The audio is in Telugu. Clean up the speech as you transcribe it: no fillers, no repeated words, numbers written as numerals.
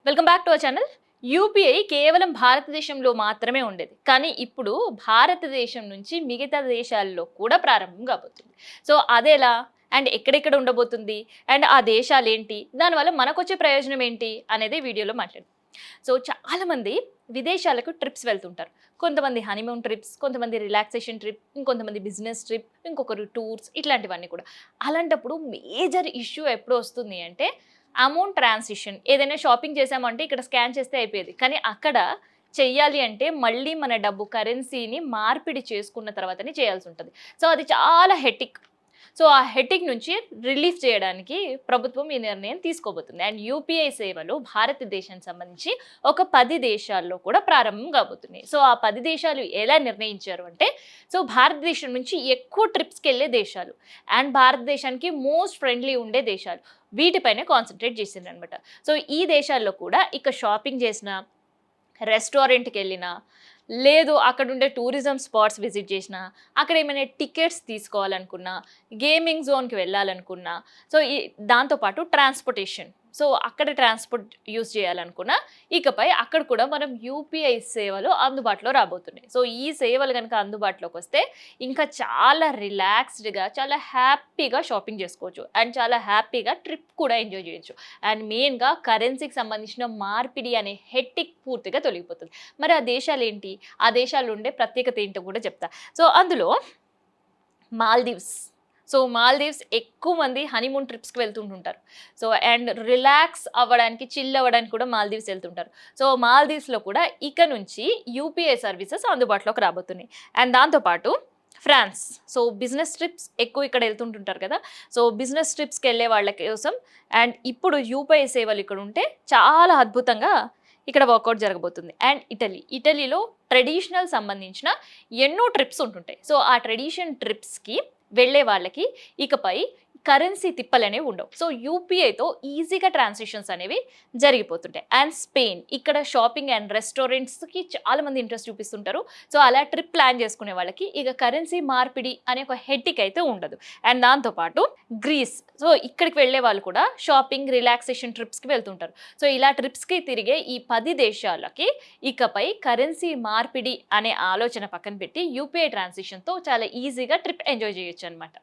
Welcome back to our channel. UPI కేవలం భారతదేశంలో మాత్రమే ఉండేది, కానీ ఇప్పుడు భారతదేశం నుంచి మిగతా దేశాల్లో కూడా ప్రారంభం కాబోతుంది. సో అదెలా అండ్ ఎక్కడెక్కడ ఉండబోతుంది అండ్ ఆ దేశాలు ఏంటి, దానివల్ల మనకొచ్చే ప్రయోజనం ఏంటి అనేది వీడియోలో మాట్లాడు. సో చాలామంది విదేశాలకు ట్రిప్స్ వెళ్తుంటారు. కొంతమంది హనీమూన్ ట్రిప్స్, కొంతమంది రిలాక్సేషన్ ట్రిప్, ఇంకొంతమంది బిజినెస్ ట్రిప్, ఇంకొకరు టూర్స్, ఇట్లాంటివన్నీ కూడా. అలాంటప్పుడు మేజర్ ఇష్యూ ఎప్పుడు వస్తుంది అంటే అమౌంట్ ట్రాన్సిషన్. ఏదైనా షాపింగ్ చేసామంటే ఇక్కడ స్కాన్ చేస్తే అయిపోయేది, కానీ అక్కడ చెయ్యాలి అంటే మళ్ళీ మన డబ్బు కరెన్సీని మార్పిడి చేసుకున్న తర్వాతనే చేయాల్సి ఉంటుంది. సో అది చాలా హెటిక్. సో ఆ హెటిక్ నుంచి రిలీఫ్ చేయడానికి ప్రభుత్వం ఈ నిర్ణయం తీసుకోబోతుంది. అండ్ యూపీఐ సేవలు భారతదేశానికి సంబంధించి ఒక 10 దేశాల్లో కూడా ప్రారంభం కాబోతున్నాయి. సో ఆ 10 దేశాలు ఎలా నిర్ణయించారు అంటే, సో భారతదేశం నుంచి ఎక్కువ ట్రిప్స్కి వెళ్ళే దేశాలు అండ్ భారతదేశానికి మోస్ట్ ఫ్రెండ్లీ ఉండే దేశాలు, వీటిపైనే కాన్సన్ట్రేట్ చేసిండ్రు అనమాట. సో ఈ దేశాల్లో కూడా ఇక షాపింగ్ చేసిన, రెస్టారెంట్కి వెళ్ళినా, లేదు అక్కడ ఉండే టూరిజం స్పాట్స్ విజిట్ చేసినా, అక్కడ ఏమైనా టికెట్స్ తీసుకోవాలనుకున్నా, గేమింగ్ జోన్కి వెళ్ళాలనుకున్నా, సో దాంతోపాటు ట్రాన్స్పోర్టేషన్, సో అక్కడ ట్రాన్స్పోర్ట్ యూస్ చేయాలనుకున్నా, ఇకపై అక్కడ కూడా మనం యూపీఐ సేవలు అందుబాటులో రాబోతున్నాయి. సో ఈ సేవలు కనుక అందుబాటులోకి వస్తే ఇంకా చాలా రిలాక్స్డ్గా, చాలా హ్యాపీగా షాపింగ్ చేసుకోవచ్చు అండ్ చాలా హ్యాపీగా ట్రిప్ కూడా ఎంజాయ్ చేయొచ్చు. అండ్ మెయిన్గా కరెన్సీకి సంబంధించిన మార్పిడి అనే హెట్టిక్ పూర్తిగా తొలగిపోతుంది. మరి ఆ దేశాలు ఏంటి, ఆ దేశాలు ఉండే ప్రత్యేకత ఏంటో కూడా చెప్తా. సో అందులో మాల్దీవ్స్. సో మాల్దీవ్స్ ఎక్కువ మంది హనీమూన్ ట్రిప్స్కి వెళ్తుంటుంటారు. సో అండ్ రిలాక్స్ అవ్వడానికి, చిల్ అవ్వడానికి కూడా మాల్దీవ్స్ వెళ్తుంటారు. సో మాల్దీవ్స్లో కూడా ఇక నుంచి యూపీఐ సర్వీసెస్ అందుబాటులోకి రాబోతున్నాయి. అండ్ దాంతోపాటు ఫ్రాన్స్. సో బిజినెస్ ట్రిప్స్ ఎక్కువ ఇక్కడ వెళ్తుంటుంటారు కదా, సో బిజినెస్ ట్రిప్స్కి వెళ్ళే వాళ్ళ కోసం అండ్ ఇప్పుడు యూపీఐ సేవలు ఇక్కడ ఉంటే చాలా అద్భుతంగా ఇక్కడ వర్కౌట్ జరగబోతుంది. అండ్ ఇటలీలో ట్రెడిషనల్ సంబంధించిన ఎన్నో ట్రిప్స్ ఉంటుంటాయి. సో ఆ ట్రెడిషన్ ట్రిప్స్కి వెళ్ళే వాళ్ళకి ఇకపై కరెన్సీ తిప్పలనేవి ఉండవు. సో యూపీఐతో ఈజీగా ట్రాన్సాక్షన్స్ అనేవి జరిగిపోతుంటాయి. అండ్ స్పెయిన్, ఇక్కడ షాపింగ్ అండ్ రెస్టారెంట్స్కి చాలా మంది ఇంట్రెస్ట్ చూపిస్తుంటారు. సో అలా ట్రిప్ ప్లాన్ చేసుకునే వాళ్ళకి ఇక కరెన్సీ మార్పిడి అనే ఒక హెడ్డిక్ అయితే ఉండదు. అండ్ దాంతోపాటు గ్రీస్, సో ఇక్కడికి వెళ్ళే వాళ్ళు కూడా షాపింగ్, రిలాక్సేషన్ ట్రిప్స్కి వెళ్తుంటారు. సో ఇలా ట్రిప్స్కి తిరిగే ఈ 10 దేశాలకి ఇకపై కరెన్సీ మార్పిడి అనే ఆలోచన పక్కన పెట్టి యూపీఐ ట్రాన్సాక్షన్తో చాలా ఈజీగా ట్రిప్ ఎంజాయ్ చేయొచ్చు అనమాట.